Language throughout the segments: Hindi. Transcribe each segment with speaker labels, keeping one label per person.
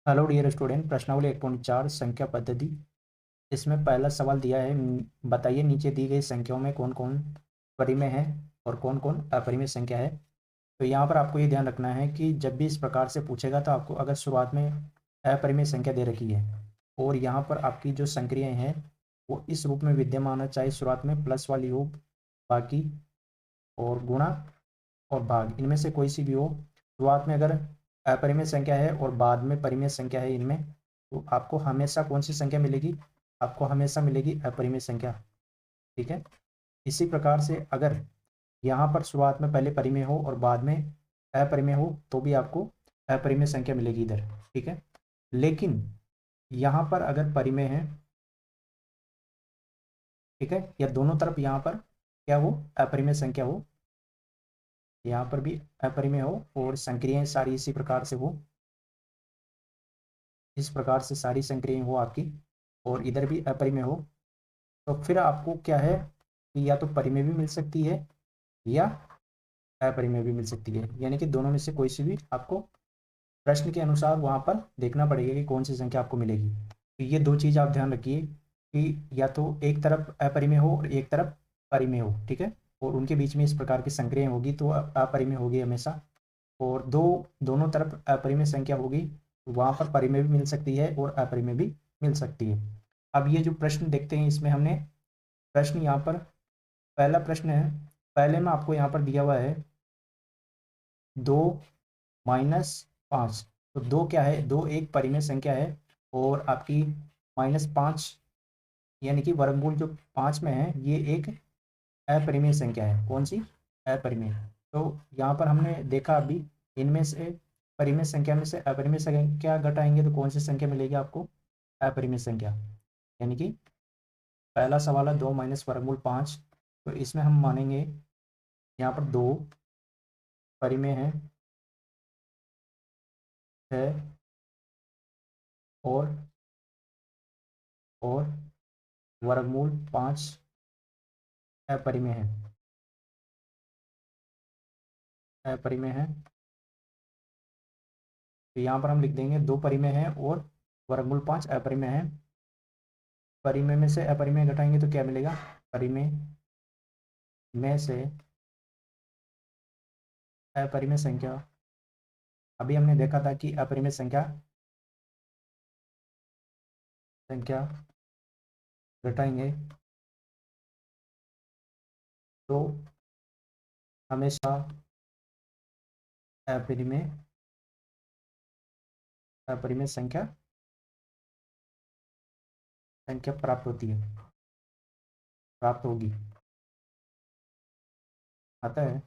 Speaker 1: हेलो डियर स्टूडेंट, प्रश्नावली 1.4 संख्या पद्धति। इसमें पहला सवाल दिया है, बताइए नीचे दी गई संख्याओं में कौन कौन परिमेय है और कौन कौन अपरिमेय संख्या है। तो यहाँ पर आपको ये ध्यान रखना है कि जब भी इस प्रकार से पूछेगा तो आपको अगर शुरुआत में अपरिमेय संख्या दे रखी है और यहाँ पर आपकी जो संक्रियाएं हैं वो इस रूप में विद्यमान है, चाहे शुरुआत में प्लस वाली हो, बाकी और गुणा और भाग, इनमें से कोई सी भी हो। शुरुआत में अगर अपरिमेय संख्या है और बाद में परिमेय संख्या है इनमें, तो आपको हमेशा कौन सी संख्या मिलेगी? आपको हमेशा मिलेगी अपरिमेय संख्या। ठीक है। इसी प्रकार से अगर यहाँ पर शुरुआत में पहले परिमेय हो और बाद में अपरिमेय हो तो भी आपको अपरिमेय संख्या मिलेगी इधर। ठीक है। लेकिन यहाँ पर अगर परिमेय है, ठीक है, या दोनों तरफ यहाँ पर क्या हो, अपरिमेय संख्या हो, यहाँ पर भी अपरिमेय हो और संक्रियाएं सारी इसी प्रकार से हो, इस प्रकार से सारी संक्रियाएं हो आपकी, और इधर भी अपरिमेय हो, तो फिर आपको क्या है कि या तो परिमेय भी मिल सकती है या अपरिमेय भी मिल सकती है, यानी कि दोनों में से कोई सी भी आपको प्रश्न के अनुसार वहाँ पर देखना पड़ेगा कि कौन सी संख्या आपको मिलेगी। तो ये दो चीज़ आप ध्यान रखिए कि या तो एक तरफ अपरिमेय हो और एक तरफ परिमेय हो। ठीक है। और उनके बीच में इस प्रकार की संक्रियाएं होगी तो अपरिमेय होगी हमेशा, और दोनों तरफ अपरिमेय संख्या होगी तो वहाँ पर परिमेय भी मिल सकती है और अपरिमेय भी मिल सकती है। अब ये जो प्रश्न देखते हैं इसमें हमने प्रश्न यहाँ पर पहला प्रश्न है, पहले में आपको यहाँ पर दिया हुआ है 2-5। तो दो क्या है, दो एक परिमेय संख्या है और आपकी -5 यानी कि वर्गमूल जो 5 में है ये एक अपरिमेय संख्या है। कौन सी? अपरिमेय। तो यहाँ पर हमने देखा अभी इनमें से परिमेय संख्या में से अपरिमेय संख्या घटाएंगे तो कौन सी संख्या मिलेगी आपको? अपरिमेय संख्या। यानी कि पहला सवाल है 2 - वर्गमूल 5, तो इसमें हम मानेंगे यहाँ पर दो परिमेय है, है और और वर्गमूल 5 अपरिमेय है, अपरिमेय है। तो यहाँ पर हम लिख देंगे दो परिमेय है और वर्गमूल 5 अपरिमेय है। परिमेय में से अपरिमेय घटाएंगे तो क्या मिलेगा? परिमेय में से अपरिमेय संख्या। अभी हमने देखा था कि अपरिमेय संख्या संख्या घटाएंगे तो हमेशा अपरिमेय अपरिमेय संख्या संख्या प्राप्त होती है, प्राप्त होगी। अतः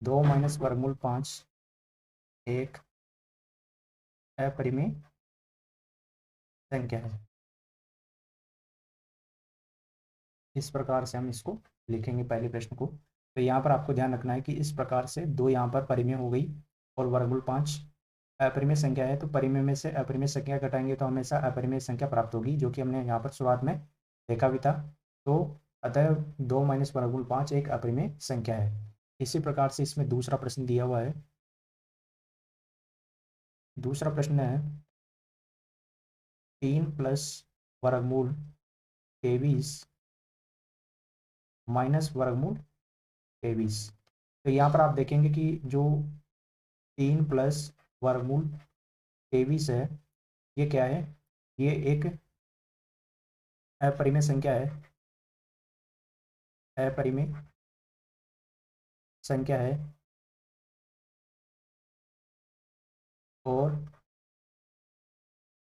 Speaker 1: 2 - वर्गमूल 5 एक अपरिमेय संख्या है। इस प्रकार से हम इसको लिखेंगे पहले प्रश्न को। तो यहाँ पर आपको ध्यान रखना है कि इस प्रकार से दो यहाँ पर परिमेय हो गई और वर्गमूल 5 अपरिमेय संख्या है, तो परिमेय में से अपरिमेय संख्या घटाएंगे तो हमेशा अपरिमेय संख्या प्राप्त होगी, जो कि हमने यहाँ पर शुरुआत में देखा भी था। तो अतः 2 - वर्गमूल 5 एक अपरिमेय संख्या है। इसी प्रकार से इसमें दूसरा प्रश्न दिया हुआ है। दूसरा प्रश्न है 3 + वर्गमूल 23 -वर्गमूल 23। तो यहाँ पर आप देखेंगे कि जो 3 + वर्गमूल 23 है, ये क्या है? ये एक अपरिमेय संख्या है, अपरिमेय संख्या है और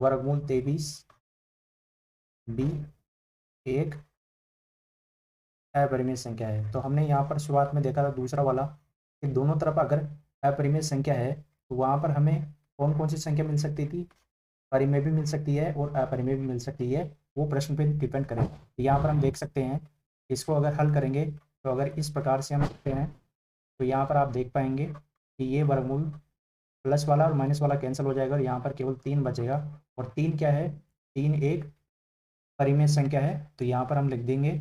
Speaker 1: वर्गमूल 23 भी एक अपरिमेय संख्या है। तो हमने यहाँ पर शुरुआत में देखा था दूसरा वाला कि दोनों तरफ अगर अपरिमेय संख्या है तो वहाँ पर हमें कौन कौन सी संख्या मिल सकती थी? परिमेय भी मिल सकती है और अपरिमेय भी मिल सकती है, वो प्रश्न पे डिपेंड करें। यहाँ पर हम देख सकते हैं, इसको अगर हल करेंगे तो अगर इस प्रकार से हम देखते हैं तो यहाँ पर आप देख पाएंगे कि ये वर्गमूल प्लस वाला और माइनस वाला कैंसिल हो जाएगा और यहाँ पर केवल 3 बचेगा। और 3 क्या है? 3 एक परिमेय संख्या है, तो यहाँ पर हम लिख देंगे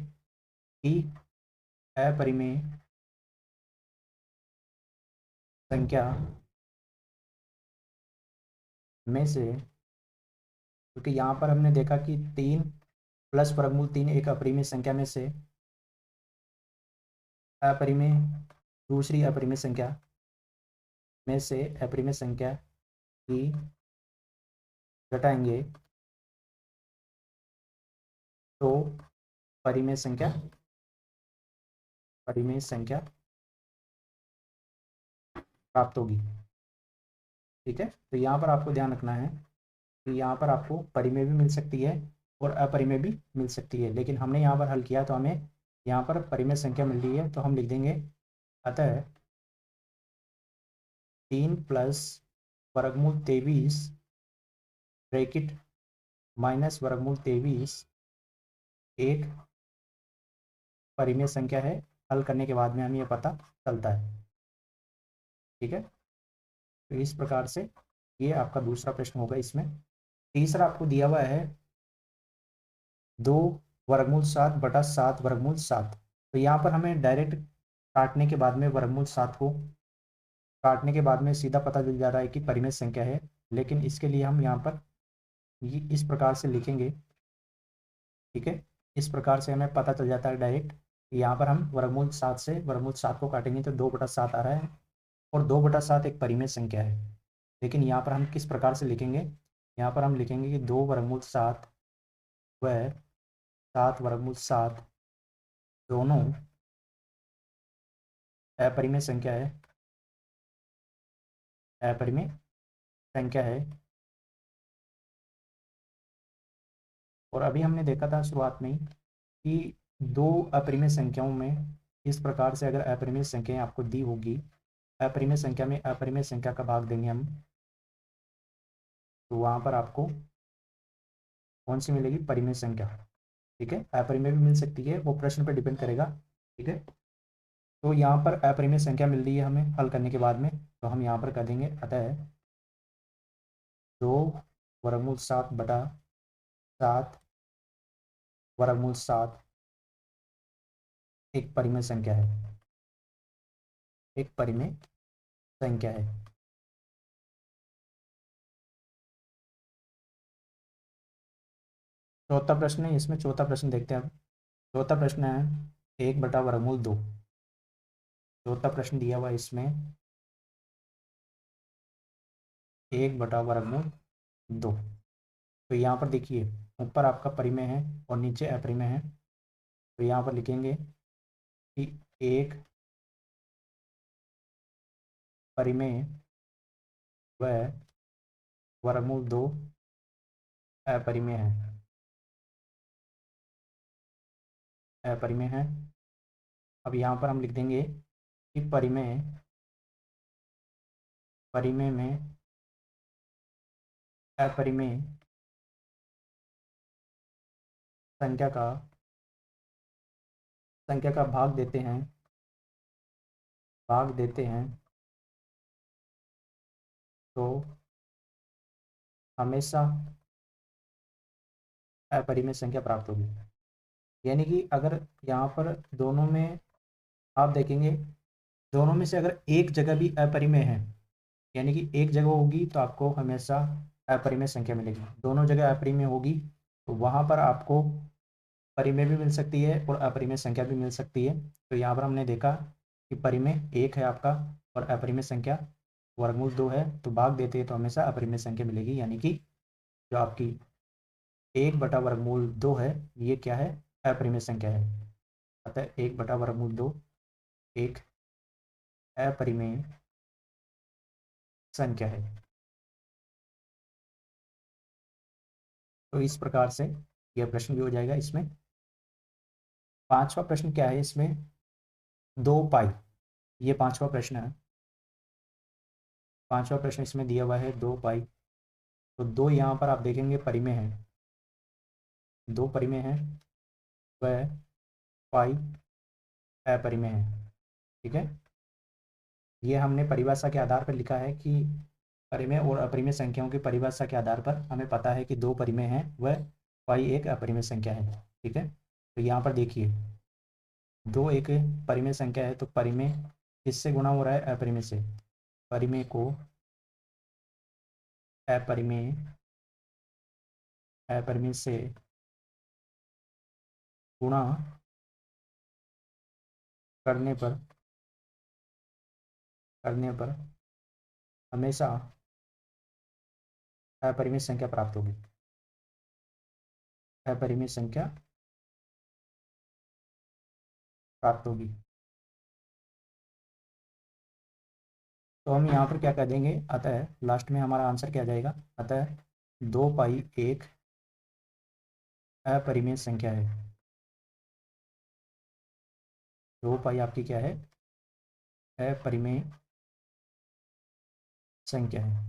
Speaker 1: कि अपरिमेय संख्या में से, क्योंकि यहाँ पर हमने देखा कि 3 प्लस वर्गमूल 3 एक अपरिमेय संख्या में से अपरिमेय, दूसरी अपरिमेय संख्या में से अपरिमेय संख्या की घटाएंगे तो परिमेय संख्या प्राप्त होगी। ठीक है, तो यहाँ पर आपको ध्यान रखना है कि यहाँ पर आपको परिमेय भी मिल सकती है और अपरिमेय भी मिल सकती है, लेकिन हमने यहाँ पर हल किया तो हमें यहाँ पर परिमेय संख्या मिल रही है, तो हम लिख देंगे अतः 3 प्लस वर्गमूल 23 ब्रैकेट माइनस वर्गमूल 23 एक परिमेय संख्या है। हल करने के बाद में हमें यह पता चलता है। ठीक है, तो इस प्रकार से ये आपका दूसरा प्रश्न होगा। इसमें तीसरा आपको दिया हुआ है 2 वर्गमूल 7 बटा 7 वर्गमूल 7। तो यहाँ पर हमें डायरेक्ट काटने के बाद में वर्गमूल 7 को काटने के बाद में सीधा पता चल जा रहा है कि परिमेय संख्या है, लेकिन इसके लिए हम यहाँ पर ये इस प्रकार से लिखेंगे। ठीक है, इस प्रकार से हमें पता चल जाता है डायरेक्ट। यहाँ पर हम वर्गमूल 7 से वर्गमूल 7 को काटेंगे तो 2 बटा 7 आ रहा है, और 2 बटा 7 एक परिमेय संख्या है। लेकिन यहाँ पर हम किस प्रकार से लिखेंगे, यहाँ पर हम लिखेंगे कि 2 वर्गमूल 7 व 7 वर्गमूल 7 दोनों अपरिमेय संख्या है, अपरिमेय संख्या है। और अभी हमने देखा था शुरुआत में ही कि दो अपरिमेय संख्याओं में इस प्रकार से अगर अपरिमेय संख्याएं आपको दी होगी, अपरिमेय संख्या में अपरिमेय संख्या का भाग देंगे हम, तो वहाँ पर आपको कौन सी मिलेगी, परिमेय संख्या। ठीक है, अपरिमेय भी मिल सकती है, वो प्रश्न पर डिपेंड करेगा। ठीक है, तो यहाँ पर अपरिमेय संख्या मिल रही है हमें हल करने के बाद में, तो हम यहाँ पर कर देंगे अतः 2 वर्गमूल 7 बटा 7 वर्गमूल 7 एक परिमेय संख्या है, एक परिमेय संख्या है। चौथा प्रश्न है, इसमें चौथा प्रश्न देखते हैं अब। चौथा प्रश्न है 1 बटा वर्गमूल 2। चौथा प्रश्न दिया हुआ है इसमें 1 बटा वर्गमूल 2। तो यहाँ पर देखिए, ऊपर आपका परिमेय है और नीचे अपरिमेय है, तो यहाँ पर लिखेंगे कि 1 परिमेय व वर्गमूल 2 अपरिमेय है, अपरिमेय है। अब यहाँ पर हम लिख देंगे कि परिमेय परिमेय में अपरिमेय संख्या का भाग देते हैं तो हमेशा अपरिमेय संख्या प्राप्त होगी। यानी कि अगर यहाँ पर दोनों में आप देखेंगे, दोनों में से अगर एक जगह भी अपरिमेय है, यानी कि एक जगह होगी तो आपको हमेशा अपरिमेय संख्या मिलेगी। दोनों जगह अपरिमेय होगी तो वहाँ पर आपको परिमेय भी मिल सकती है और अपरिमेय संख्या भी मिल सकती है। तो यहाँ पर हमने देखा कि परिमेय 1 है आपका और अपरिमेय संख्या वर्गमूल 2 है, तो भाग देते हैं तो हमेशा अपरिमेय संख्या मिलेगी। यानी कि जो आपकी 1 बटा वर्गमूल 2 है, ये क्या है, अपरिमेय संख्या है। अतः 1 बटा वर्गमूल 2 एक अपरिमेय संख्या है। तो इस प्रकार से यह प्रश्न भी हो जाएगा। इसमें पांचवा प्रश्न क्या है, इसमें 2 पाई, ये पांचवा प्रश्न है। पांचवा प्रश्न इसमें दिया हुआ है 2 पाई। तो 2 यहाँ पर आप देखेंगे परिमेय है, 2 परिमेय है, वह पाई अपरिमेय है। ठीक है, ये हमने परिभाषा के आधार पर लिखा है कि परिमेय और अपरिमेय संख्याओं की परिभाषा के आधार पर हमें पता है कि 2 परिमेय हैं, वह पाई एक अपरिमेय संख्या है। ठीक है, तो यहाँ पर देखिए 2 एक परिमेय संख्या है, तो परिमेय किससे गुणा हो रहा है, अपरिमेय से। परिमेय को अपरिमेय अपरिमेय से गुणा करने पर हमेशा अपरिमेय संख्या प्राप्त होगी। अपरिमेय संख्या प्राप्त होगी। तो हम यहाँ पर क्या कर देंगे, अतः लास्ट में हमारा आंसर क्या जाएगा, अतः 2 पाई एक अपरिमेय संख्या है। 2 पाई आपकी क्या है, अपरिमेय संख्या है।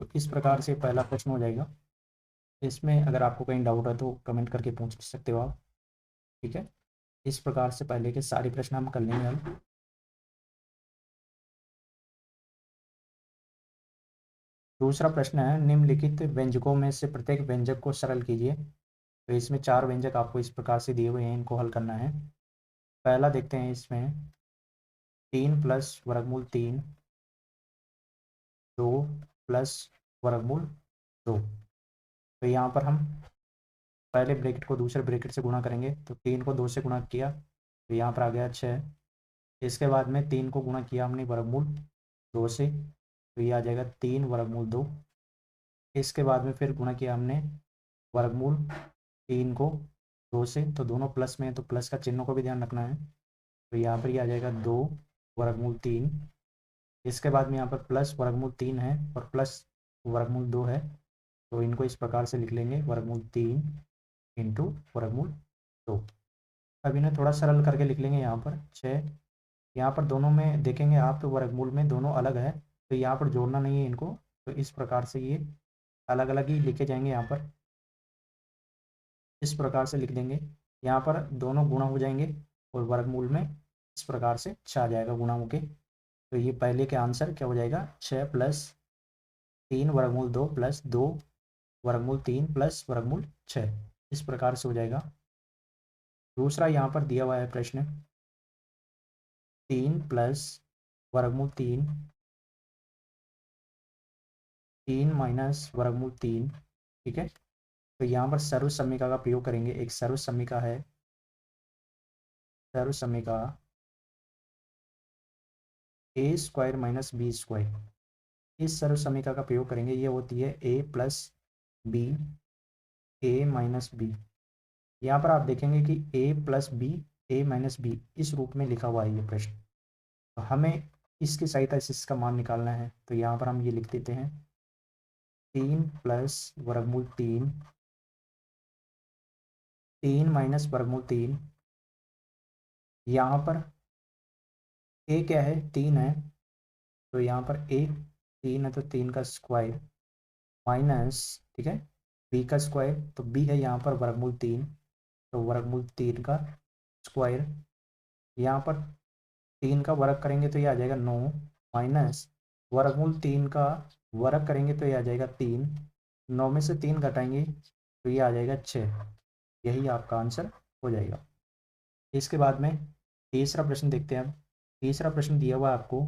Speaker 1: तो इस प्रकार से पहला प्रश्न हो जाएगा। इसमें अगर आपको कहीं डाउट है तो कमेंट करके पूछ सकते हो आप, ठीक है। इस प्रकार से पहले के सारे प्रश्न हम कर लेंगे हम। दूसरा प्रश्न है, निम्नलिखित व्यंजकों में से प्रत्येक व्यंजक को सरल कीजिए। तो इसमें 4 व्यंजक आपको इस प्रकार से दिए हुए हैं, इनको हल करना है। पहला देखते हैं, इसमें 3 प्लस वर्गमूल 3, 2 प्लस वर्गमूल 2। तो यहाँ पर हम पहले ब्रैकेट को दूसरे ब्रैकेट से गुणा करेंगे। तो 3 को 2 से गुणा किया तो यहाँ पर आ गया 6। इसके बाद में 3 को गुणा किया हमने वर्गमूल 2 से, तो ये आ जाएगा 3 वर्गमूल 2। इसके बाद में फिर गुणा किया हमने वर्गमूल 3 को 2 से, तो दोनों प्लस में है तो प्लस का चिन्हों को भी ध्यान रखना है। तो यहाँ पर ये आ जाएगा 2 वर्गमूल 3। इसके बाद में यहाँ पर प्लस वर्गमूल 3 है और प्लस वर्गमूल 2 है, तो इनको इस प्रकार से लिख लेंगे, वर्गमूल 3 इंटू वर्गमूल 2। अब इन्हें थोड़ा सरल करके लिख लेंगे, यहाँ पर 6। यहाँ पर दोनों में देखेंगे आप तो वर्गमूल में दोनों अलग है, तो यहाँ पर जोड़ना नहीं है इनको, तो इस प्रकार से ये अलग अलग ही लिखे जाएंगे। यहाँ पर इस प्रकार से लिख देंगे, यहाँ पर दोनों गुणा हो जाएंगे और वर्गमूल में इस प्रकार से 6 आ जाएगा गुणा होके। तो ये पहले के आंसर क्या हो जाएगा, 6 प्लस 3 वर्गमूल 2 प्लस 2 वर्गमूल 3 प्लस वर्गमूल 6, इस प्रकार से हो जाएगा। दूसरा यहाँ पर दिया हुआ है प्रश्न, 3 प्लस वर्गमूल 3, 3 माइनस वर्गमूल 3, ठीक है। तो यहाँ पर सर्व समीकरण का प्रयोग करेंगे। एक सर्व समीकरण है, सर्व समीकरण ए स्क्वायर माइनस बी स्क्वायर। इस सर्व समीकरण का प्रयोग करेंगे, ये होती है ए प्लस बी, ए माइनस बी। यहाँ पर आप देखेंगे कि ए प्लस बी, ए माइनस बी इस रूप में लिखा हुआ है ये प्रश्न। तो हमें इसकी सहायता से इसका मान निकालना है। तो यहाँ पर हम ये लिख देते हैं, 3 प्लस वर्गमूल 3, 3 माइनस वर्गमूल 3। यहाँ पर ए क्या है, 3 है, तो यहाँ पर ए 3 है तो 3 का स्क्वायर माइनस, ठीक है, बी का स्क्वायर। तो बी है यहाँ पर वर्गमूल 3, तो वर्गमूल 3 का स्क्वायर। यहाँ पर 3 का वर्ग करेंगे तो ये आ जाएगा 9, माइनस वर्गमूल 3 का वर्ग करेंगे तो ये आ जाएगा 3, 9 में से 3 घटाएंगे तो ये आ जाएगा 6। यही आपका आंसर हो जाएगा। इसके बाद में तीसरा प्रश्न देखते हैं। अब तीसरा प्रश्न दिया हुआ है आपको,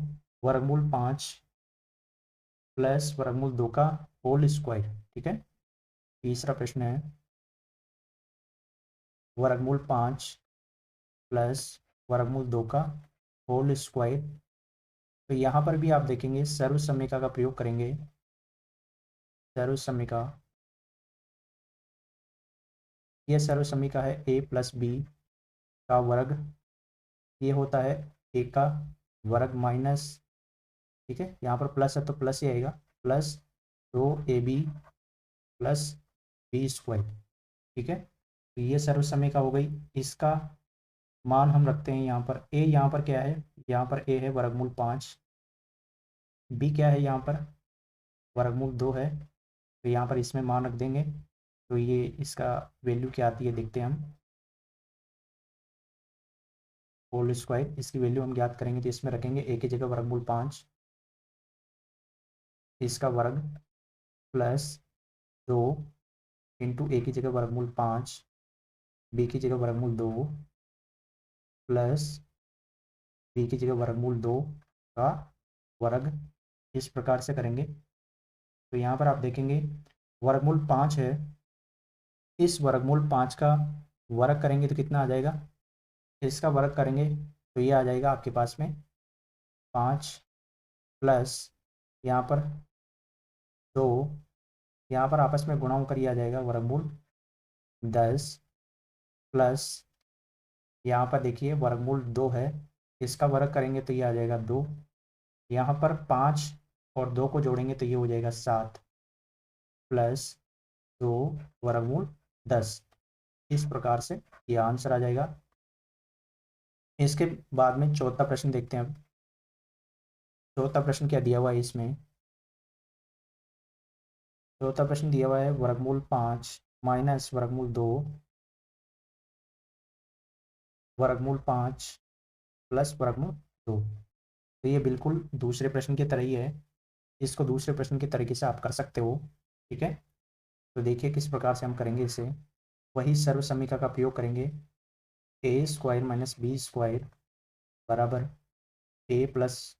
Speaker 1: वर्गमूल 5 प्लस वर्गमूल 2 का होल स्क्वायर, ठीक है। तीसरा प्रश्न है, वर्गमूल 5 प्लस वर्गमूल 2 का होल स्क्वायर। तो यहाँ पर भी आप देखेंगे सर्व समीकरण का प्रयोग करेंगे। सर्व समीकरण, ये सर्व समीकरण है ए प्लस बी का वर्ग, ये होता है ए का वर्ग माइनस, ठीक है, यहाँ पर प्लस है तो प्लस ही आएगा, plus 2ab plus B square, ठीक है। तो ये सर्व समीकरण हो गई। इसका मान हम रखते हैं यहाँ पर, ए यहाँ पर क्या है, यहाँ पर ए है वर्गमूल 5, बी क्या है यहाँ पर वर्गमूल 2 है, तो यहाँ पर इसमें मान रख देंगे। तो ये इसका वैल्यू क्या आती है देखते हैं हम, होल स्क्वायर, इसकी वैल्यू हम ज्ञात करेंगे। तो इसमें रखेंगे ए की जगह वर्गमूल 5, इसका वर्ग प्लस 2 इंटू ए की जगह वर्गमूल 5, बी की जगह वर्गमूल 2 प्लस बी की जगह वर्गमूल 2 का वर्ग, इस प्रकार से करेंगे। तो यहाँ पर आप देखेंगे वर्गमूल 5 है, इस वर्गमूल 5 का वर्ग करेंगे तो कितना आ जाएगा, इसका वर्ग करेंगे तो ये आ जाएगा आपके पास में 5 प्लस यहाँ पर 2, यहाँ पर आपस में गुणा होकर ये आ जाएगा वर्गमूल 10 प्लस यहाँ पर देखिए वर्गमूल 2 है, इसका वर्ग करेंगे तो ये आ जाएगा 2, यहाँ पर 5 और 2 को जोड़ेंगे तो ये हो जाएगा 7 प्लस 2 वर्गमूल 10। इस प्रकार से ये आंसर आ जाएगा। इसके बाद में चौथा प्रश्न देखते हैं। अब चौथा प्रश्न क्या दिया हुआ है इसमें, चौथा प्रश्न दिया हुआ है वर्गमूल 5 माइनस वर्गमूल 2 वर्गमूल 5 प्लस वर्गमूल 2। तो ये बिल्कुल दूसरे प्रश्न की तरह ही है, इसको दूसरे प्रश्न के तरीके से आप कर सकते हो। ठीक है, तो देखिए किस प्रकार से हम करेंगे इसे। वही सर्व समीकरण का प्रयोग करेंगे, ए स्क्वायर माइनस बी स्क्वायर बराबर ए प्लस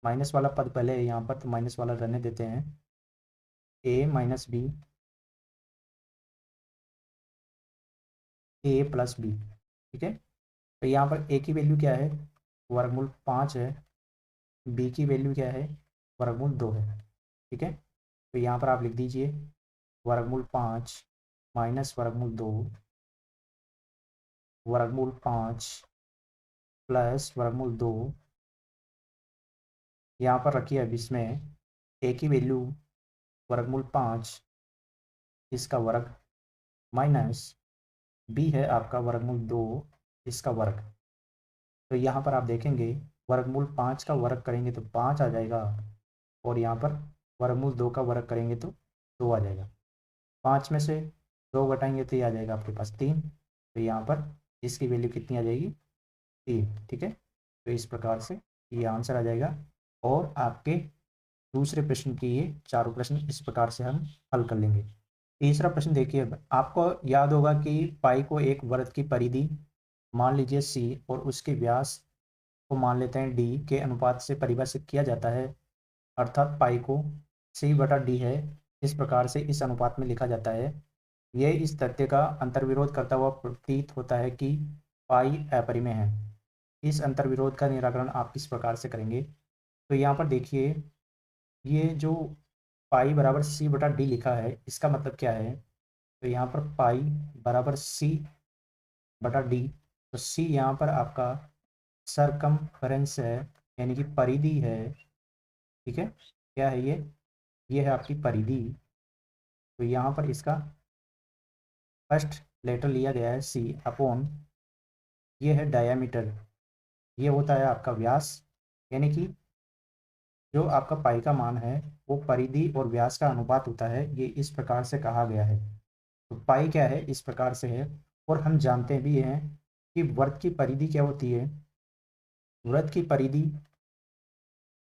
Speaker 1: माइनस वाला पद पहले है यहाँ पर, तो माइनस वाला रहने देते हैं, ए माइनस बी ए प्लस बी। ठीक है, तो यहाँ पर ए की वैल्यू क्या है, वर्गमूल 5 है, बी की वैल्यू क्या है, वर्गमूल 2 है। ठीक है, तो यहाँ पर आप लिख दीजिए वर्गमूल 5 माइनस वर्गमूल 2 वर्गमूल 5 प्लस वर्गमूल 2। यहाँ पर रखिए अब इसमें ए की वैल्यू वर्गमूल 5 इसका वर्ग माइनस बी है आपका वर्गमूल 2 इसका वर्ग। तो यहाँ पर आप देखेंगे वर्गमूल 5 का वर्ग करेंगे तो 5 आ जाएगा, और यहाँ पर वर्गमूल 2 का वर्ग करेंगे तो 2 आ जाएगा। 5 में से 2 घटाएंगे तो ये आ जाएगा आपके पास 3, तो यहाँ पर इसकी वैल्यू कितनी आ जाएगी, 3। ठीक है, तो इस प्रकार से ये आंसर आ जाएगा। और आपके दूसरे प्रश्न के ये चारों प्रश्न इस प्रकार से हम हल कर लेंगे। तीसरा प्रश्न देखिए, आपको याद होगा कि पाई को एक वृत्त की परिधि मान लीजिए सी और उसके व्यास को मान लेते हैं डी के अनुपात से परिभाषित किया जाता है, अर्थात पाई को सी बटा डी है, इस प्रकार से इस अनुपात में लिखा जाता है। यह इस तथ्य का अंतर्विरोध करता हुआ प्रतीत होता है कि पाई अपरिमेय है। इस अंतर्विरोध का निराकरण आप किस प्रकार से करेंगे। तो यहाँ पर देखिए ये जो पाई बराबर सी बटा डी लिखा है, इसका मतलब क्या है, तो यहाँ पर पाई बराबर सी बटा डी, तो सी यहाँ पर आपका सरकमफेरेंस है, यानी कि परिधि है। ठीक है, क्या है ये है आपकी परिधि। तो यहाँ पर इसका फर्स्ट लेटर लिया गया है सी अपॉन, ये है डायामीटर, ये होता है आपका व्यास, यानी कि जो आपका पाई का मान है वो परिधि और व्यास का अनुपात होता है, ये इस प्रकार से कहा गया है। तो पाई क्या है, इस प्रकार से है। और हम जानते भी हैं कि वृत्त की परिधि क्या होती है, वृत्त की परिधि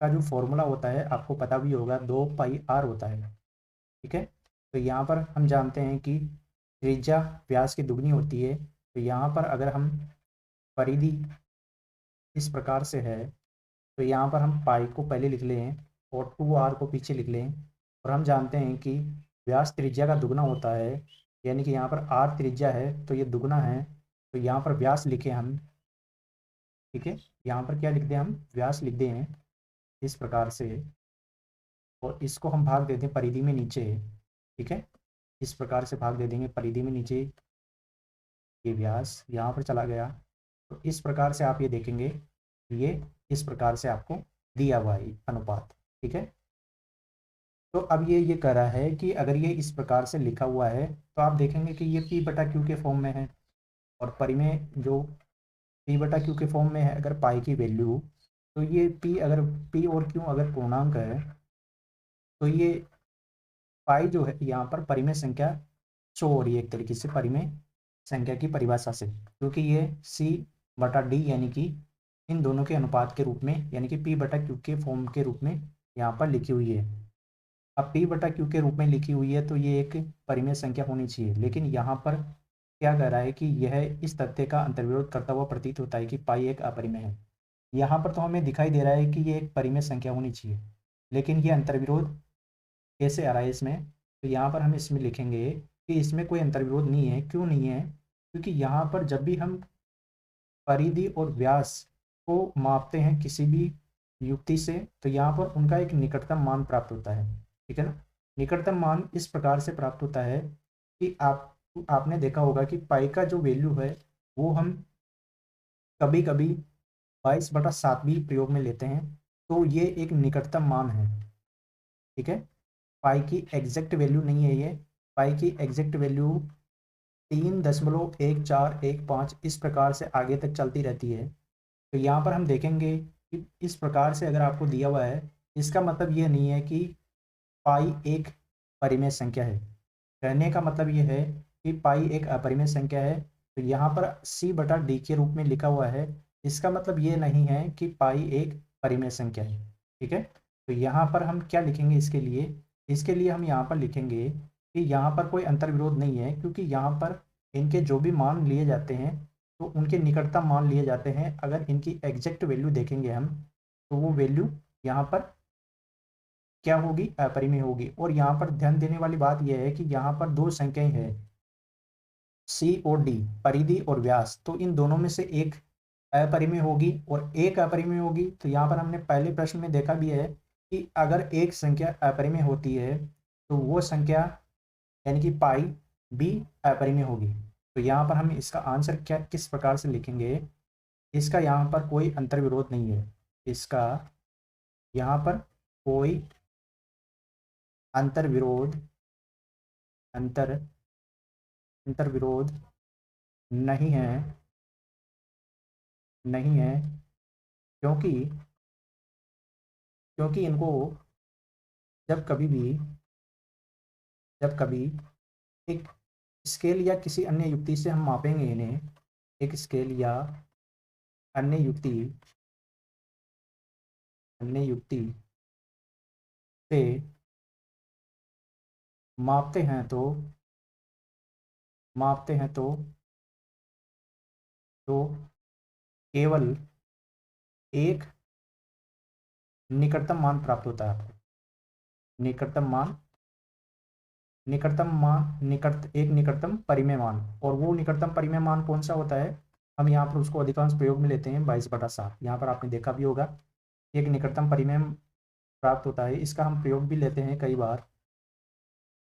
Speaker 1: का जो फॉर्मूला होता है आपको पता भी होगा, 2 पाई r होता है। ठीक है, तो यहाँ पर हम जानते हैं कि त्रिज्या व्यास की दुगनी होती है, तो यहाँ पर अगर हम परिधि इस प्रकार से है, तो यहाँ पर हम पाई को पहले लिख लें और 2r को पीछे लिख लें, और हम जानते हैं कि व्यास त्रिज्या का दुगना होता है, यानी कि यहाँ पर r त्रिज्या है तो ये दुगना है, तो यहाँ पर व्यास लिखे हम। ठीक है, यहाँ पर क्या लिख दें हम, व्यास लिख दें इस प्रकार से, और इसको हम भाग दे दें परिधि में नीचे। ठीक है, इस प्रकार से भाग दे देंगे परिधि में नीचे, ये व्यास यहाँ पर चला गया। तो इस प्रकार से आप ये देखेंगे, ये इस प्रकार से आपको दिया हुआ है अनुपात। ठीक है, तो अब ये कह रहा है कि अगर ये इस प्रकार से लिखा हुआ है तो आप देखेंगे कि ये P बटा Q के फॉर्म में है, और परिमेय जो P बटा Q के फॉर्म में है अगर पाई की वैल्यू, तो ये P और Q अगर पूर्णांक है तो ये पाई जो है यहाँ पर परिमेय संख्या शो हो रही है एक तरीके से परिमेय संख्या की परिभाषा से, क्योंकि ये C बटा D यानी कि इन दोनों के अनुपात के रूप में, यानी कि P बटा Q के फॉर्म के रूप में यहाँ पर लिखी हुई है। अब P बटा Q के रूप में लिखी हुई है तो ये एक परिमेय संख्या होनी चाहिए, लेकिन यहाँ पर क्या कह रहा है कि यह इस तथ्य का अंतर्विरोध करता हुआ प्रतीत होता है कि पाई एक अपरिमेय है। यहाँ पर तो हमें दिखाई दे रहा है कि ये एक परिमेय संख्या होनी चाहिए, लेकिन ये अंतर्विरोध कैसे आ रहा है इसमें, तो यहाँ पर हम इसमें लिखेंगे कि इसमें कोई अंतर्विरोध नहीं है। क्यों नहीं है? क्योंकि यहाँ पर जब भी हम परिधि और व्यास को मापते हैं किसी भी युक्ति से, तो यहाँ पर उनका एक निकटतम मान प्राप्त होता है। ठीक है ना? निकटतम मान इस प्रकार से प्राप्त होता है कि आपने देखा होगा कि पाई का जो वैल्यू है वो हम कभी कभी 22/7 भी प्रयोग में लेते हैं, तो ये एक निकटतम मान है। ठीक है? पाई की एग्जैक्ट वैल्यू नहीं है ये। पाई की एग्जैक्ट वैल्यू 3.1415 इस प्रकार से आगे तक चलती रहती है। तो यहाँ पर हम देखेंगे कि इस प्रकार से अगर आपको दिया हुआ है, इसका मतलब ये नहीं है कि पाई एक परिमेय संख्या है। कहने का मतलब ये है कि पाई एक अपरिमेय संख्या है। तो यहाँ पर c/d के रूप में लिखा हुआ है, इसका मतलब ये नहीं है कि पाई एक परिमेय संख्या है। ठीक है? तो यहाँ पर हम क्या लिखेंगे इसके लिए हम यहाँ पर लिखेंगे कि यहाँ पर कोई अंतर्विरोध नहीं है, क्योंकि यहाँ पर इनके जो भी मान लिए जाते हैं तो उनके निकटतम मान लिए जाते हैं। अगर इनकी एग्जैक्ट वैल्यू देखेंगे हम, तो वो वैल्यू यहाँ पर क्या होगी? अपरिमेय होगी। और यहाँ पर ध्यान देने वाली बात यह है कि यहाँ पर दो संख्याएं हैं, सी और डी, परिधि और व्यास। तो इन दोनों में से एक अपरिमेय होगी और एक अपरिमेय होगी। तो यहाँ पर हमने पहले प्रश्न में देखा भी है कि अगर एक संख्या अपरिमेय होती है तो वो संख्या यानी कि पाई भी अपरिमेय होगी। तो यहाँ पर हम इसका आंसर क्या किस प्रकार से लिखेंगे? इसका यहाँ पर कोई अंतर्विरोध नहीं है। इसका यहाँ पर कोई अंतर्विरोध अंतर्विरोध नहीं है, नहीं है। क्योंकि क्योंकि इनको जब कभी भी जब कभी एक स्केल या किसी अन्य युक्ति से हम मापेंगे इन्हें, एक स्केल या अन्य युक्ति से मापते हैं तो मापते हैं तो केवल एक निकटतम मान प्राप्त होता है आपको। एक निकटतम परिमेय मान। और वो निकटतम परिमेय मान कौन सा होता है? हम यहाँ पर उसको अधिकांश प्रयोग में लेते हैं 22/7। यहाँ पर आपने देखा भी होगा, एक निकटतम परिमेय प्राप्त होता है, इसका हम प्रयोग भी लेते हैं कई बार।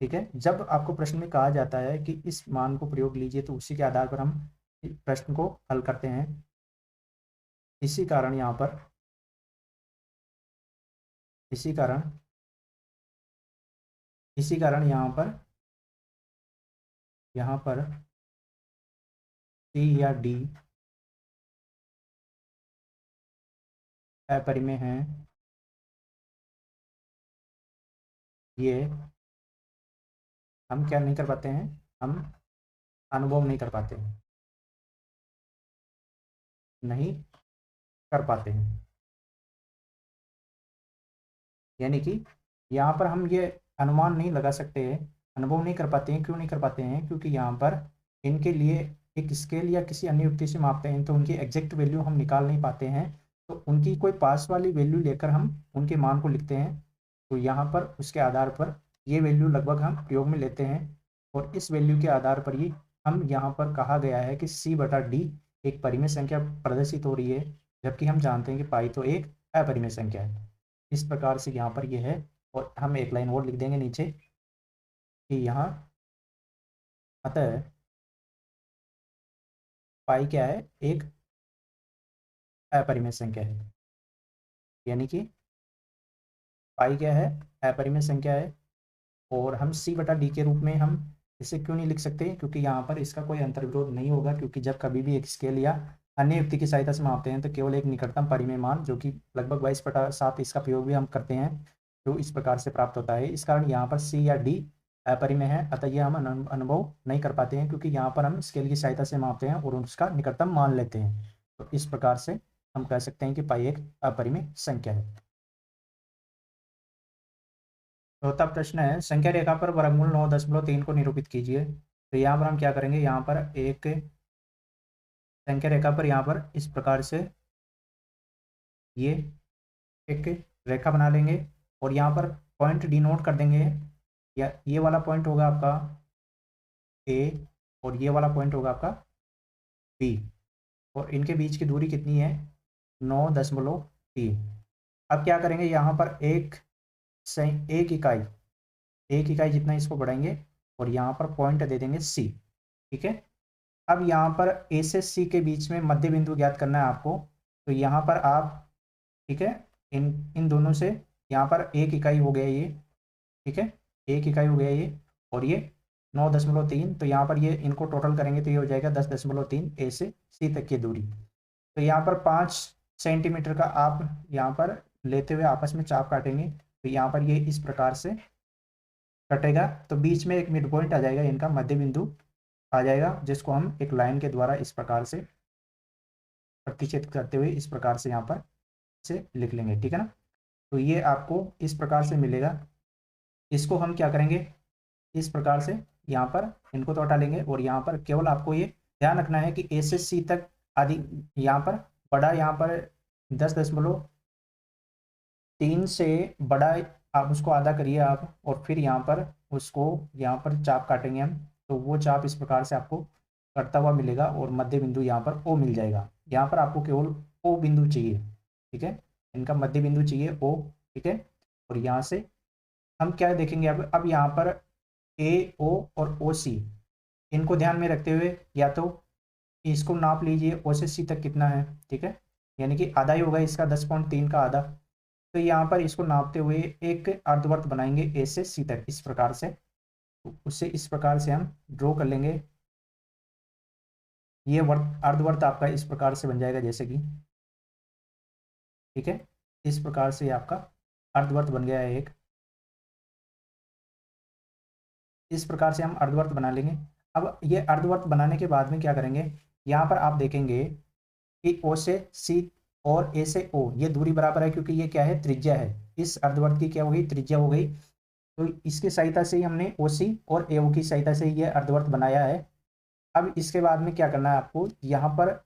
Speaker 1: ठीक है? जब आपको प्रश्न में कहा जाता है कि इस मान को प्रयोग लीजिए, तो उसी के आधार पर हम प्रश्न को हल करते हैं। इसी कारण यहाँ पर इसी कारण इसी कारण यहाँ पर सी या डी अपरिमेय हैं। ये हम क्या नहीं कर पाते हैं? हम अनुभव नहीं कर पाते हैं, नहीं कर पाते हैं। यानी कि यहाँ पर हम ये अनुमान नहीं लगा सकते हैं, अनुभव नहीं कर पाते हैं। क्यों नहीं कर पाते हैं? क्योंकि यहाँ पर इनके लिए एक स्केल या किसी अन्य युक्ति से मापते हैं तो उनकी एग्जैक्ट वैल्यू हम निकाल नहीं पाते हैं। तो उनकी कोई पास वाली वैल्यू लेकर हम उनके मान को लिखते हैं। तो यहाँ पर उसके आधार पर ये वैल्यू लगभग हम प्रयोग में लेते हैं, और इस वैल्यू के आधार पर ही हम यहाँ पर कहा गया है कि c/d एक परिमेय संख्या प्रदर्शित हो रही है, जबकि हम जानते हैं कि पाई तो एक अपरिमेय संख्या है। इस प्रकार से यहाँ पर यह है। और हम एक लाइन और लिख देंगे नीचे कि यहाँ अतः पाई क्या है? एक अपरिमेय संख्या है। यानी कि पाई क्या है? अपरिमेय संख्या है। और हम c/d के रूप में हम इसे क्यों नहीं लिख सकते? क्योंकि यहाँ पर इसका कोई अंतर्विरोध नहीं होगा, क्योंकि जब कभी भी एक स्केल या अन्य युक्ति की सहायता से मापते हैं तो केवल एक निकटतम परिमेय मान, जो कि लगभग 22/7, इसका प्रयोग भी हम करते हैं, जो इस प्रकार से प्राप्त होता है। इस कारण यहाँ पर c या d अपरिमेय है, अतः यह हम अनुभव नहीं कर पाते हैं, क्योंकि यहाँ पर हम स्केल की सहायता से मापते हैं और उसका निकटतम मान लेते हैं। तो इस प्रकार से हम कह सकते हैं कि पाई एक अपरिमेय संख्या है। चौथा प्रश्न है, संख्या रेखा पर वर्गमूल 9.3 को निरूपित कीजिए। तो यहाँ पर हम क्या करेंगे? यहाँ पर एक संख्या रेखा पर यहाँ पर इस प्रकार से ये एक रेखा बना लेंगे, और यहाँ पर पॉइंट डिनोट कर देंगे, या ये वाला पॉइंट होगा आपका ए और ये वाला पॉइंट होगा आपका बी, और इनके बीच की दूरी कितनी है 9.3। अब क्या करेंगे, यहाँ पर एक इकाई जितना इसको बढ़ाएंगे और यहाँ पर पॉइंट दे देंगे सी। ठीक है, अब यहाँ पर ए से सी के बीच में मध्य बिंदु ज्ञात करना है आपको। तो यहाँ पर आप, ठीक है, इन इन दोनों से यहाँ पर एक इकाई हो गया ये, ठीक है, एक इकाई हो गया ये, और ये 9.3। तो यहाँ पर ये इनको टोटल करेंगे तो ये हो जाएगा 10.3 ए से सी तक की दूरी। तो यहाँ पर 5 सेंटीमीटर का आप यहाँ पर लेते हुए आपस में चाप काटेंगे, तो यहाँ पर ये इस प्रकार से कटेगा। तो बीच में एक मिड पॉइंट आ जाएगा, इनका मध्य बिंदु आ जाएगा, जिसको हम एक लाइन के द्वारा इस प्रकार से प्रतिच्छेद करते हुए इस प्रकार से यहाँ पर से लिख लेंगे। ठीक है ना, तो ये आपको इस प्रकार से मिलेगा। इसको हम क्या करेंगे, इस प्रकार से यहाँ पर इनको तो हटा लेंगे, और यहाँ पर केवल आपको ये ध्यान रखना है कि ए से सी तक आदि यहाँ पर बड़ा, यहाँ पर 10.3 से बड़ा आप उसको आधा करिए आप, और फिर यहाँ पर उसको यहाँ पर चाप काटेंगे हम, तो वो चाप इस प्रकार से आपको कटता हुआ मिलेगा, और मध्य बिंदु यहाँ पर ओ मिल जाएगा। यहाँ पर आपको केवल ओ बिंदु चाहिए, ठीक है, इनका मध्य बिंदु चाहिए ओ। ठीक है, और यहाँ से हम क्या देखेंगे, अब यहाँ पर ए ओ और ओ सी, इनको ध्यान में रखते हुए या तो इसको नाप लीजिए ओ से सी तक कितना है। ठीक है, यानी कि आधा ही होगा इसका, 10.3 का आधा। तो यहाँ पर इसको नापते हुए एक अर्धवर्त बनाएंगे ए से सी तक इस प्रकार से, तो उससे इस प्रकार से हम ड्रॉ कर लेंगे। ये अर्धवर्त आपका इस प्रकार से बन जाएगा, जैसे कि, ठीक है, इस प्रकार से आपका अर्धवर्त बन गया है एक। इस प्रकार से हम अर्धवर्त बना लेंगे। अब ये अर्धवर्त बनाने के बाद में क्या करेंगे, यहाँ पर आप देखेंगे कि ओ से सी और ए से ओ ये दूरी बराबर है, क्योंकि ये क्या है, त्रिज्या है। इस अर्धवर्त की क्या हो गई, त्रिज्या हो गई। तो इसकी सहायता से ही हमने ओ सी और ए ओ की सहायता से ये अर्धवर्त बनाया है। अब इसके बाद में क्या करना है आपको, यहाँ पर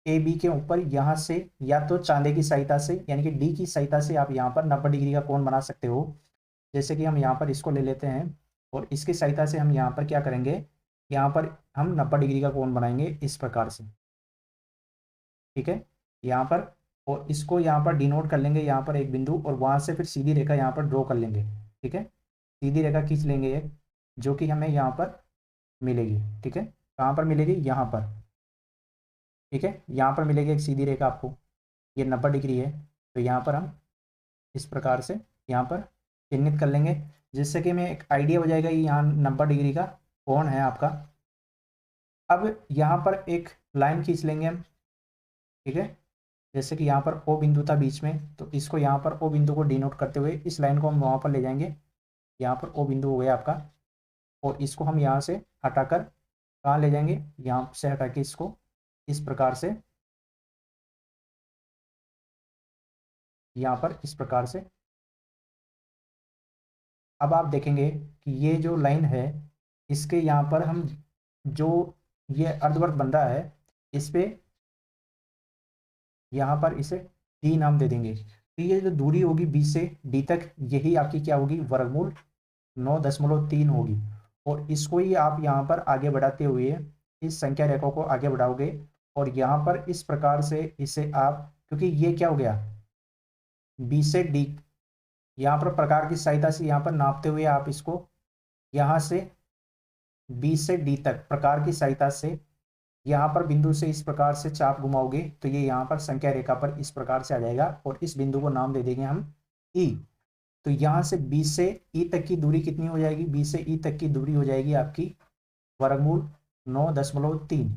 Speaker 1: ए बी के ऊपर यहाँ से या तो चांदे की सहायता से यानी कि डी की सहायता से आप यहाँ पर 90 डिग्री का कोण बना सकते हो। जैसे कि हम यहाँ पर इसको ले लेते हैं, और इसकी सहायता से हम यहाँ पर क्या करेंगे, यहाँ पर हम 90 डिग्री का कोण बनाएंगे इस प्रकार से। ठीक है, यहाँ पर, और इसको यहाँ पर डिनोट कर लेंगे यहाँ पर एक बिंदु, और वहाँ से फिर सीधी रेखा यहाँ पर ड्रॉ कर लेंगे। ठीक है, सीधी रेखा खींच लेंगे एक, जो कि हमें यहाँ पर मिलेगी। ठीक है, कहाँ पर मिलेगी, यहाँ पर। ठीक है, यहाँ पर मिलेगी एक सीधी रेखा आपको, ये 90 डिग्री है। तो यहाँ पर हम इस प्रकार से यहाँ पर चिन्हित कर लेंगे, जिससे कि हमें एक आइडिया हो जाएगा ये यहाँ 90 डिग्री का कोण है आपका। अब यहाँ पर एक लाइन खींच लेंगे हम। ठीक है, जैसे कि यहाँ पर ओ बिंदु था बीच में, तो इसको यहाँ पर ओ बिंदु को डिनोट करते हुए इस लाइन को हम वहाँ पर ले जाएंगे। यहाँ पर ओ बिंदु हो गया आपका, और इसको हम यहाँ से हटाकर कहाँ ले जाएंगे, यहाँ से हटा के इसको इस प्रकार से यहाँ पर इस प्रकार से। अब आप देखेंगे कि ये जो लाइन है, इसके यहाँ पर हम जो ये अर्धवर्त बन रहा है, इस पे यहाँ पर इसे डी नाम दे देंगे। तो ये जो दूरी होगी बी से डी तक, यही आपकी क्या होगी, वर्गमूल 9.3 होगी। और इसको ही आप यहाँ पर आगे बढ़ाते हुए इस संख्या रेखा को आगे बढ़ाओगे, और यहाँ पर इस प्रकार से इसे आप, क्योंकि ये क्या हो गया, बी से डी, यहाँ पर प्रकार की सहायता से यहाँ पर नापते हुए आप इसको यहाँ से बी से डी तक प्रकार की सहायता से यहाँ पर बिंदु से इस प्रकार से चाप घुमाओगे, तो ये यहाँ पर संख्या रेखा पर इस प्रकार से आ जाएगा, और इस बिंदु को नाम दे देंगे हम ई। तो यहाँ से बी से ई तक की दूरी कितनी हो जाएगी, बी से ई तक की दूरी हो जाएगी आपकी वर्गमूल 9.3।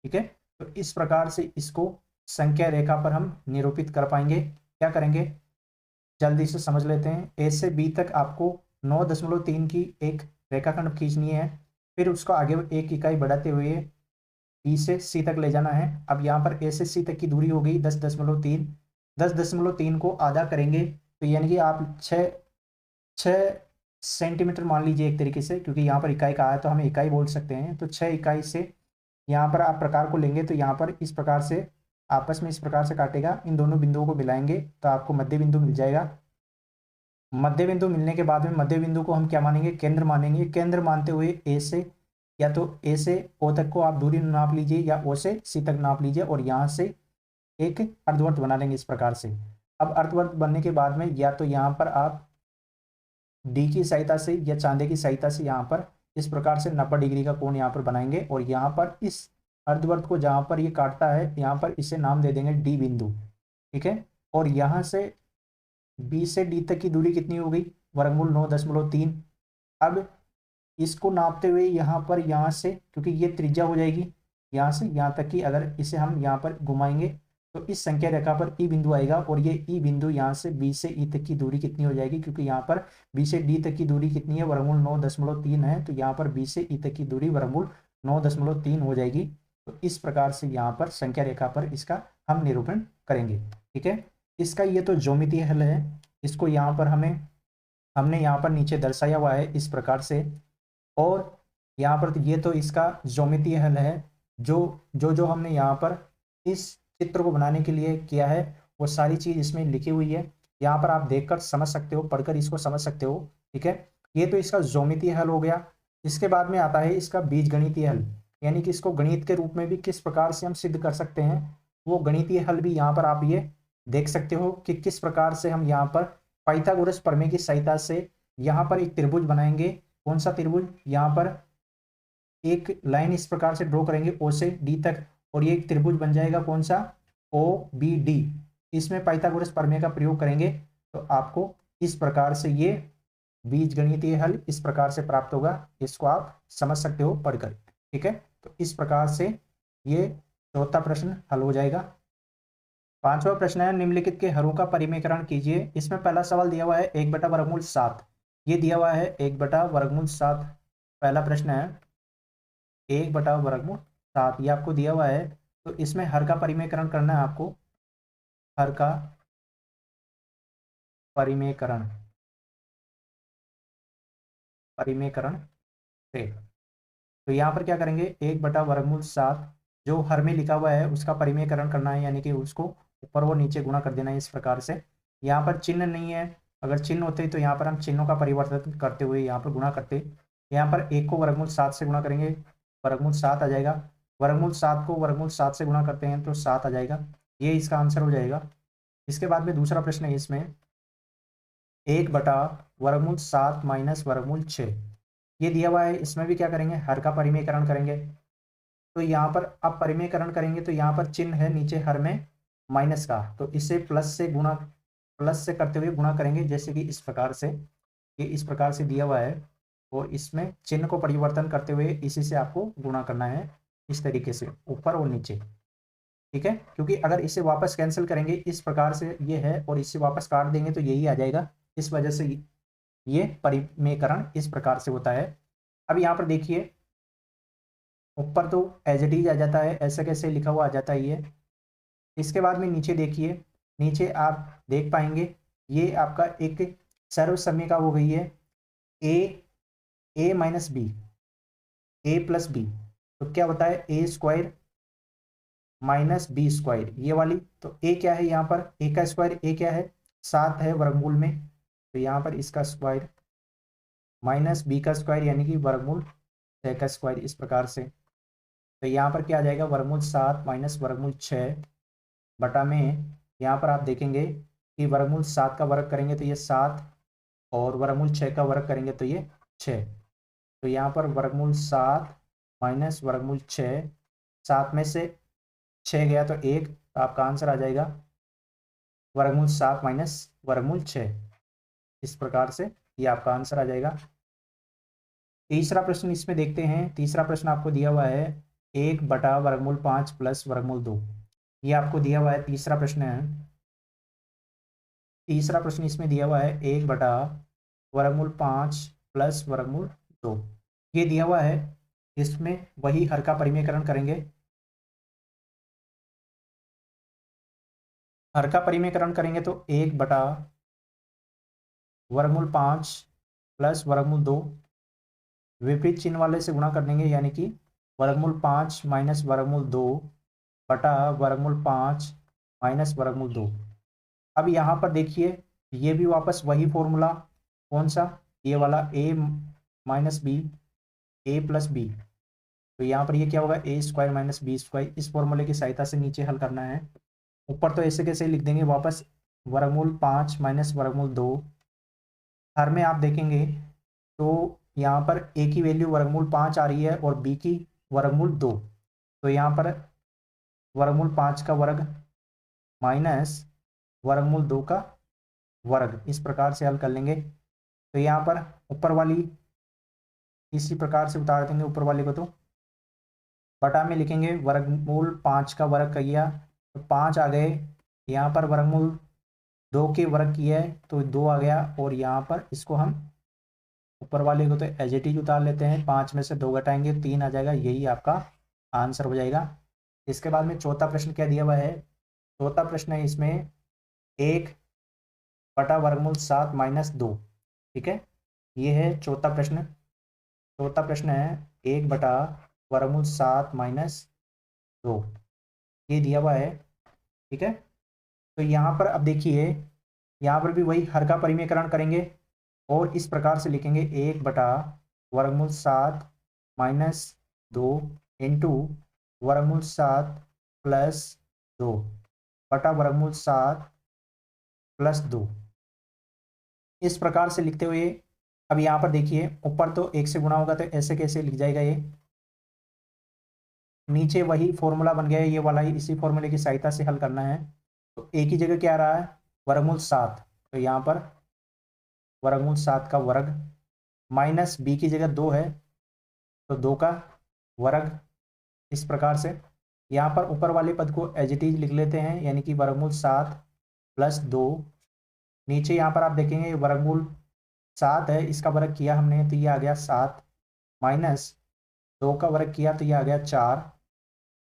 Speaker 1: ठीक है, तो इस प्रकार से इसको संख्या रेखा पर हम निरूपित कर पाएंगे। क्या करेंगे, जल्दी से समझ लेते हैं। ए से बी तक आपको 9.3 की एक रेखाखंड खींचनी है, फिर उसको आगे एक इकाई बढ़ाते हुए बी से सी तक ले जाना है। अब यहाँ पर ए से सी तक की दूरी हो गई 10.3। 10.3 को आधा करेंगे, तो यानी कि आप 6 सेंटीमीटर मान लीजिए एक तरीके से, क्योंकि यहाँ पर इकाई कहा है तो हम इकाई बोल सकते हैं। तो 6 इकाई से यहाँ पर आप प्रकार को लेंगे, तो यहाँ पर इस प्रकार से आपस में इस प्रकार से काटेगा, इन दोनों बिंदुओं को मिलाएंगे तो आपको मध्य बिंदु मिल जाएगा। मध्य बिंदु मिलने के बाद में मध्य बिंदु को हम क्या मानेंगे, केंद्र मानेंगे। केंद्र मानते हुए ए से, या तो ए से ओ तक को आप दूरी नाप लीजिए, या ओ से सी तक नाप लीजिए, और यहाँ से एक अर्धवर्त बना लेंगे इस प्रकार से। अब अर्धवर्त बनने के बाद में या तो यहाँ पर आप डी की सहायता से या चांदे की सहायता से यहाँ पर इस प्रकार से 90 डिग्री का कोण यहाँ पर बनाएंगे, और यहाँ पर इस अर्धवर्त को जहाँ पर ये काटता है यहाँ पर इसे नाम दे देंगे डी बिंदु, ठीक है। और यहाँ से बी से डी तक की दूरी कितनी हो गई, वर्गमूल 9.3। अब इसको नापते हुए यहाँ पर, यहाँ से क्योंकि ये त्रिज्या हो जाएगी यहाँ से यहाँ तक की, अगर इसे हम यहाँ पर घुमाएंगे तो इस संख्या रेखा पर ई बिंदु आएगा, और ये ई बिंदु यहाँ से बी से ई तक की दूरी कितनी हो जाएगी, क्योंकि यहाँ पर बी से डी तक की दूरी कितनी है, वर्गमूल 9.3 है, तो यहाँ पर बी से ई तक की दूरी वर्गमूल 9.3 हो जाएगी। तो इस प्रकार से यहाँ पर संख्या रेखा पर इसका हम निरूपण करेंगे, ठीक है। इसका ये तो ज्योमितीय हल है, इसको यहाँ पर हमने यहाँ पर नीचे दर्शाया हुआ है इस प्रकार से। और यहाँ पर ये तो इसका ज्योमितीय हल है, जो हमने यहाँ पर इस चित्र को बनाने के लिए किया है वो सारी चीज इसमें लिखी हुई है। यहाँ पर आप देखकर समझ सकते हो, पढ़कर इसको समझ सकते हो, ठीक है। ये तो इसका ज्योमितीय हल हो गया। इसके बाद में आता है इसका बीजगणितीय हल, यानी कि इसको गणित के रूप में भी किस प्रकार से हम सिद्ध कर सकते हैं, वो गणितीय हल भी यहाँ पर आप ये देख सकते हो कि किस प्रकार से हम यहाँ पर पाइथागोरस प्रमेय की सहायता से यहाँ पर एक त्रिभुज बनाएंगे। कौन सा त्रिभुज, यहाँ पर एक लाइन इस प्रकार से ड्रॉ करेंगे ओ से डी तक, और ये एक त्रिभुज बन जाएगा कौन सा, ओ बी डी। इसमें पाइथागोरस प्रमेय का प्रयोग करेंगे तो आपको इस प्रकार से ये बीजगणितीय हल इस प्रकार से प्राप्त होगा। इसको आप समझ सकते हो पढ़कर, ठीक है। तो इस प्रकार से ये चौथा प्रश्न हल हो जाएगा। पांचवा प्रश्न है, निम्नलिखित के हरों का परिमेयकरण कीजिए। इसमें पहला सवाल दिया हुआ है 1/7, ये दिया हुआ है 1/7। पहला प्रश्न है 1/7, ये आपको दिया हुआ है। तो इसमें हर का परिमेयकरण करना है आपको, हर का परिमेयकरण से। तो यहाँ पर क्या करेंगे, 1/7 जो हर में लिखा हुआ है उसका परिमेयकरण करना है, यानी कि उसको ऊपर वो नीचे गुणा कर देना है इस प्रकार से। यहाँ पर चिन्ह नहीं है, अगर चिन्ह होते तो यहाँ पर हम चिन्हों का परिवर्तन करते हुए यहाँ पर गुणा करते। यहाँ पर 1 को वर्गमूल 7 से गुणा करेंगे, वर्गमूल 7 आ जाएगा। वर्गमूल 7 को वर्गमूल 7 से गुणा करते हैं तो 7 आ जाएगा, ये इसका आंसर हो जाएगा। इसके बाद में दूसरा प्रश्न है इसमें 1/7 माइनस वर्गमूल 6, ये दिया हुआ है। इसमें भी क्या करेंगे, हर का परिमेयकरण करेंगे। तो यहाँ पर अब परिमेयकरण करेंगे तो यहाँ पर चिन्ह है नीचे हर में माइनस का, तो इसे प्लस से करते हुए गुणा करेंगे, जैसे कि इस प्रकार से, ये इस प्रकार से दिया हुआ है, और इसमें चिन्ह को परिवर्तन करते हुए इसी से आपको गुणा करना है, इस तरीके से ऊपर और नीचे, ठीक है। क्योंकि अगर इसे वापस कैंसिल करेंगे इस प्रकार से ये है, और इसे वापस काट देंगे तो यही आ जाएगा, इस वजह से ये परिमेयकरण इस प्रकार से होता है। अब यहाँ पर देखिए ऊपर तो एज इट इज आ जाता है, ऐसे कैसे लिखा हुआ आ जाता है ये। इसके बाद में नीचे देखिए, नीचे आप देख पाएंगे ये आपका एक सर्वसम्य हो गई है, ए माइनस बी, ए प्लस बी, तो क्या होता है ए स्क्वायर माइनस बी स्क्वायर, ये वाली। तो ए क्या है यहाँ पर, ए का स्क्वायर, ए क्या है 7 है वर्गमूल में, तो यहाँ पर इसका स्क्वायर माइनस बी का स्क्वायर यानी कि वर्गमूल 6 का स्क्वायर, इस प्रकार से। तो यहाँ पर क्या आ जाएगा, वर्गमूल 7 माइनस वर्गमूल 6 बटा में, यहाँ पर आप देखेंगे कि वर्गमूल 7 का वर्ग करेंगे तो ये 7, और वर्गमूल 6 का वर्ग करेंगे तो ये 6। तो यहाँ पर वर्गमूल 7 माइनस वर्गमूल 6, 7 में से 6 गया तो 1, तो आपका आंसर आ जाएगा वर्गमूल 7 माइनस वर्गमूल 6, इस प्रकार से ये आपका आंसर आ जाएगा। तीसरा प्रश्न इसमें देखते हैं। तीसरा प्रश्न आपको दिया हुआ है 1/5 प्लस वर्गमूल 2, ये आपको दिया हुआ है, तीसरा प्रश्न है। तीसरा प्रश्न इसमें दिया हुआ है 1/5 प्लस वर्गमूल 2, ये दिया हुआ है। इसमें वही हर का परिमेयकरण करेंगे, हर का परिमेयकरण करेंगे तो 1/5 प्लस वर्गमूल 2, विपरीत चिन्ह वाले से गुणा कर देंगे, यानी कि वर्गमूल 5 माइनस वर्गमूल 2 बटा वर्गमूल 5 माइनस वर्गमूल 2। अब यहाँ पर देखिए ये भी वापस वही फॉर्मूला, कौन सा, ये वाला a minus B, a plus B. तो यहाँ पर ये क्या होगा, A square minus B square. इस फॉर्मूले की सहायता से नीचे हल करना है। ऊपर तो ऐसे कैसे लिख देंगे वापस, वर्गमूल 5 माइनस वर्गमूल 2। हर में आप देखेंगे तो यहाँ पर a की वैल्यू वर्गमूल 5 आ रही है और b की वर्गमूल 2। तो यहाँ पर वर्गमूल 5 का वर्ग माइनस वर्गमूल 2 का वर्ग, इस प्रकार से हल कर लेंगे। तो यहाँ पर ऊपर वाली इसी प्रकार से उतार देंगे ऊपर वाले को, तो बटा में लिखेंगे वर्गमूल 5 का वर्ग किया तो 5 आ गए। यहाँ पर वर्गमूल 2 के वर्ग किया है तो 2 आ गया, और यहाँ पर इसको हम ऊपर वाले को तो एज इट इज उतार लेते हैं, 5 में से 2 घटाएंगे 3 आ जाएगा। यही आपका आंसर हो जाएगा। इसके बाद में चौथा प्रश्न क्या दिया हुआ है, चौथा प्रश्न है इसमें 1 बटा वर्गमूल 7 माइनस 2। ठीक है, ये है चौथा प्रश्न। चौथा प्रश्न है 1 बटा वर्गमूल 7 माइनस 2, ये दिया हुआ है। ठीक है, तो यहाँ पर अब देखिए, यहाँ पर भी वही हर का परिमेयकरण करेंगे और इस प्रकार से लिखेंगे 1 बटा वर्गमूल 7 माइनस 2 इंटू वर्गमूल 7 प्लस 2 बटा वर्गमूल 7 प्लस 2। इस प्रकार से लिखते हुए अब यहाँ पर देखिए, ऊपर तो 1 से गुणा होगा तो ऐसे कैसे लिख जाएगा, ये नीचे वही फॉर्मूला बन गया है ये वाला ही, इसी फॉर्मूले की सहायता से हल करना है। तो a की जगह क्या आ रहा है, वर्गमूल 7, तो यहाँ पर वर्गमूल 7 का वर्ग माइनस b की जगह 2 है तो 2 का वर्ग। इस प्रकार से यहाँ पर ऊपर वाले पद को एज इट इज लिख लेते हैं, यानी कि वर्गमूल 7 प्लस 2। नीचे यहाँ पर आप देखेंगे वर्गमूल 7 है, इसका वर्ग किया हमने तो ये आ गया 7, माइनस 2 का वर्ग किया तो ये आ गया 4।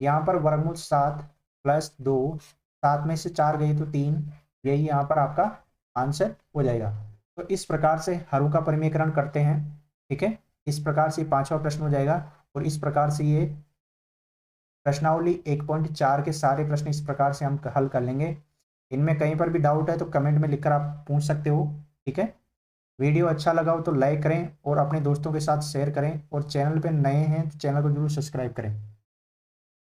Speaker 1: यहाँ पर वर्गमूल 7 प्लस 2, 7 में से 4 गए तो 3, यही यहाँ पर आपका आंसर हो जाएगा। तो इस प्रकार से हरों का परिमेयकरण करते हैं। ठीक है, इस प्रकार से 5वां प्रश्न हो जाएगा। और इस प्रकार से ये प्रश्नावली 1.4 के सारे प्रश्न इस प्रकार से हम हल कर लेंगे। इनमें कहीं पर भी डाउट है तो कमेंट में लिखकर आप पूछ सकते हो। ठीक है, वीडियो अच्छा लगा हो तो लाइक करें और अपने दोस्तों के साथ शेयर करें, और चैनल पर नए हैं तो चैनल को जरूर सब्सक्राइब करें।